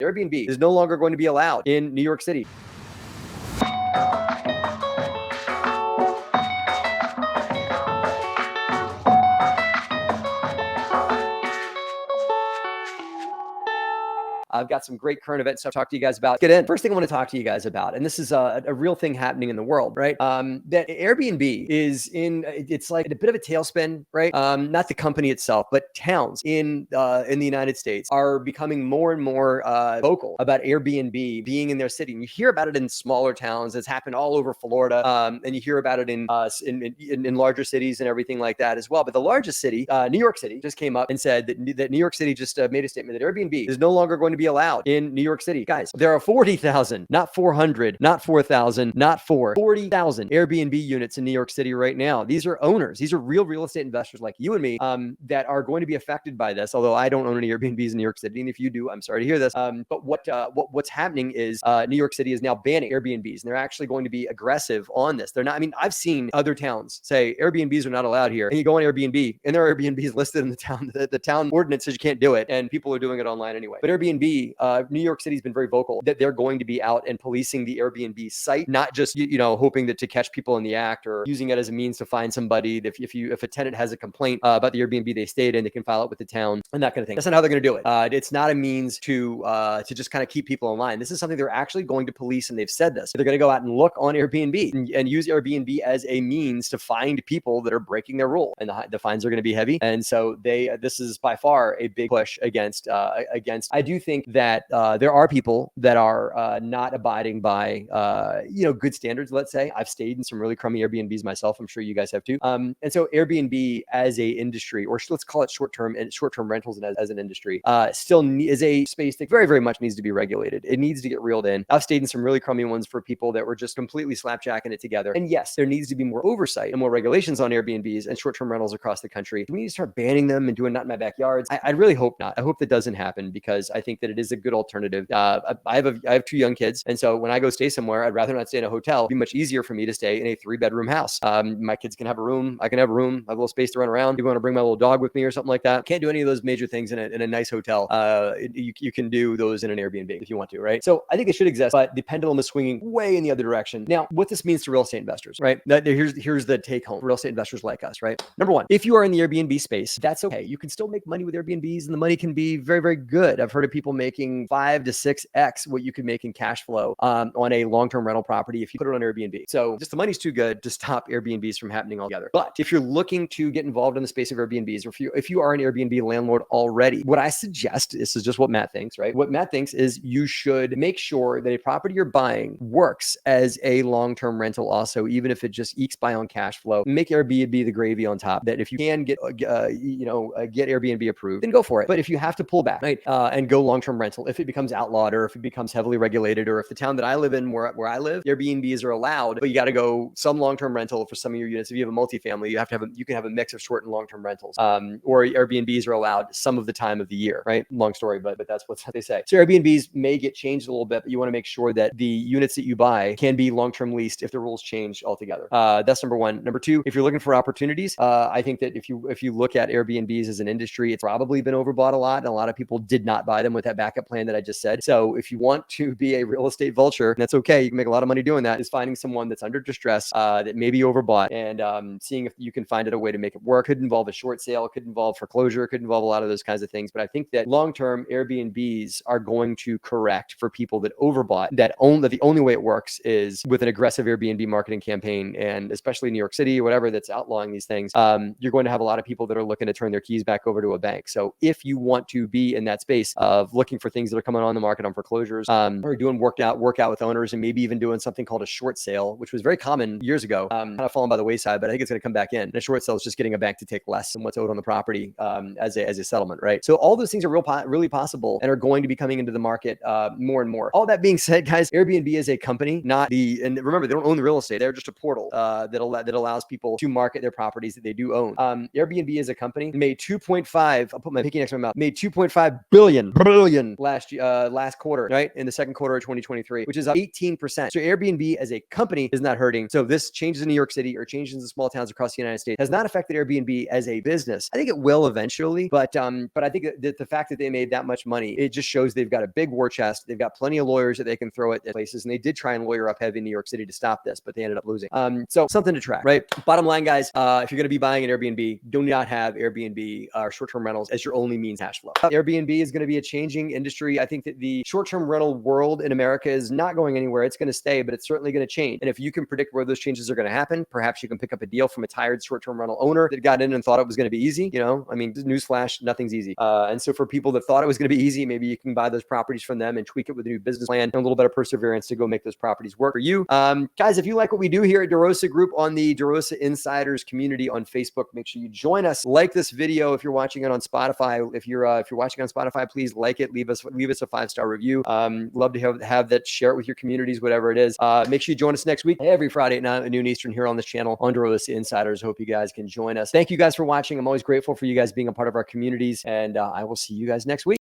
Airbnb is no longer going to be allowed in New York City. I've got some great current event stuff to talk to you guys about. Get in. First thing I want to talk to you guys about, and this is a real thing happening in the world, right? That Airbnb is it's like a bit of a tailspin, right? Not the company itself, but towns in the United States are becoming more and more vocal about Airbnb being in their city. And you hear about it in smaller towns. It's happened all over Florida, and you hear about it in larger cities and everything like that as well. But the largest city, New York City, just came up and said that New York City just made a statement that Airbnb is no longer going to be allowed in New York City. Guys, there are 40,000, not 400, not 4,000, not 40,000 Airbnb units in New York City right now. These are owners. These are real estate investors like you and me that are going to be affected by this. Although I don't own any Airbnbs in New York City, and if you do, I'm sorry to hear this. But what's happening is New York City is now banning Airbnbs, and they're actually going to be aggressive on this. They're not. I mean, I've seen other towns say Airbnbs are not allowed here, and you go on Airbnb, and there are Airbnbs listed in the town. The town ordinance says you can't do it, and people are doing it online anyway. But Airbnb, New York City's been very vocal that they're going to be out and policing the Airbnb site, not just hoping to catch people in the act or using it as a means to find somebody. If a tenant has a complaint about the Airbnb they stayed in, they can file it with the town and that kind of thing. That's not how they're going to do it. It's not a means to just kind of keep people in line. This is something they're actually going to police, and they've said this. They're going to go out and look on Airbnb and use Airbnb as a means to find people that are breaking their rule, and the fines are going to be heavy. And so this is by far a big push against. I do think that there are people that are not abiding by good standards. Let's say I've stayed in some really crummy Airbnbs myself. I'm sure you guys have too. And so Airbnb as a industry, or let's call it short-term rentals as an industry, still is a space that very, very much needs to be regulated. It needs to get reeled in. I've stayed in some really crummy ones for people that were just completely slapjacking it together. And yes, there needs to be more oversight and more regulations on Airbnbs and short-term rentals across the country. We need to start banning them and doing not in my backyards. I really hope not. I hope that doesn't happen, because I think that it is a good alternative. I have 2 young kids, and so when I go stay somewhere, I'd rather not stay in a hotel. It'd be much easier for me to stay in a 3-bedroom house. My kids can have a room. I can have a room. I have a little space to run around. If you want to bring my little dog with me or something like that, can't do any of those major things in a nice hotel. You can do those in an Airbnb if you want to, right? So I think it should exist, but the pendulum is swinging way in the other direction. Now, what this means to real estate investors, right? Here's the take home. Real estate investors like us, right? Number one, if you are in the Airbnb space, that's okay. You can still make money with Airbnbs, and the money can be very, very good. I've heard of people making 5 to 6x what you could make in cash flow on a long-term rental property if you put it on Airbnb. So just the money's too good to stop Airbnbs from happening altogether. But if you're looking to get involved in the space of Airbnbs, or if you are an Airbnb landlord already, what I suggest, this is just what Matt thinks, right? What Matt thinks is you should make sure that a property you're buying works as a long-term rental also, even if it just ekes by on cash flow. Make Airbnb the gravy on top. That if you can get Airbnb approved, then go for it. But if you have to pull back, right, and go long-term rental, if it becomes outlawed, or if it becomes heavily regulated, or if the town that I live in, where I live, Airbnbs are allowed, but you got to go some long-term rental for some of your units. If you have a multifamily, you can have a mix of short and long-term rentals. Or Airbnbs are allowed some of the time of the year, right? Long story, but that's what they say. So Airbnbs may get changed a little bit, but you want to make sure that the units that you buy can be long-term leased if the rules change altogether. That's number one. Number two, if you're looking for opportunities, I think that if you look at Airbnbs as an industry, it's probably been overbought a lot, and a lot of people did not buy them with that backup plan that I just said. So if you want to be a real estate vulture, that's okay. You can make a lot of money doing that. Is finding someone that's under distress, that may be overbought, and seeing if you can find a way to make it work. Could involve a short sale, could involve foreclosure, could involve a lot of those kinds of things. But I think that long-term Airbnbs are going to correct for people that overbought. That the only way it works is with an aggressive Airbnb marketing campaign, and especially New York City or whatever that's outlawing these things. You're going to have a lot of people that are looking to turn their keys back over to a bank. So if you want to be in that space of looking for things that are coming on the market on foreclosures, or doing workout with owners, and maybe even doing something called a short sale, which was very common years ago, kind of fallen by the wayside, but I think it's going to come back in. And a short sale is just getting a bank to take less than what's owed on the property as a settlement, right? So all those things are really possible and are going to be coming into the market more and more. All that being said, guys, Airbnb is a company, and remember, they don't own the real estate. They're just a portal that allows people to market their properties that they do own. Airbnb is a company, made 2.5, I'll put my pinky next to my mouth, made $2.5 billion billion last quarter, right? In the second quarter of 2023, which is up 18%. So Airbnb as a company is not hurting. So this changes in New York City or changes in small towns across the United States has not affected Airbnb as a business. I think it will eventually, but I think that the fact that they made that much money, it just shows they've got a big war chest. They've got plenty of lawyers that they can throw at places, and they did try and lawyer up heavy in New York City to stop this, but they ended up losing. So something to track, right? Bottom line, guys, if you're going to be buying an Airbnb, do not have Airbnb or short-term rentals as your only means cash flow. Airbnb is going to be a changing industry. I think that the short-term rental world in America is not going anywhere. It's going to stay, but it's certainly going to change. And if you can predict where those changes are going to happen, perhaps you can pick up a deal from a tired short-term rental owner that got in and thought it was going to be easy. You know, I mean, newsflash, nothing's easy. And so for people that thought it was going to be easy, maybe you can buy those properties from them and tweak it with a new business plan and a little bit of perseverance to go make those properties work for you. Guys, if you like what we do here at DeRosa Group on the DeRosa Insiders community on Facebook, make sure you join us. Like this video if you're watching it on Spotify. If you're watching on Spotify, please like it. Leave us a 5-star review. Love to have that. Share it with your communities, whatever it is. Make sure you join us next week every Friday at 9 noon Eastern here on this channel on DeRosa Insiders. Hope you guys can join us. Thank you guys for watching. I'm always grateful for you guys being a part of our communities, and I will see you guys next week.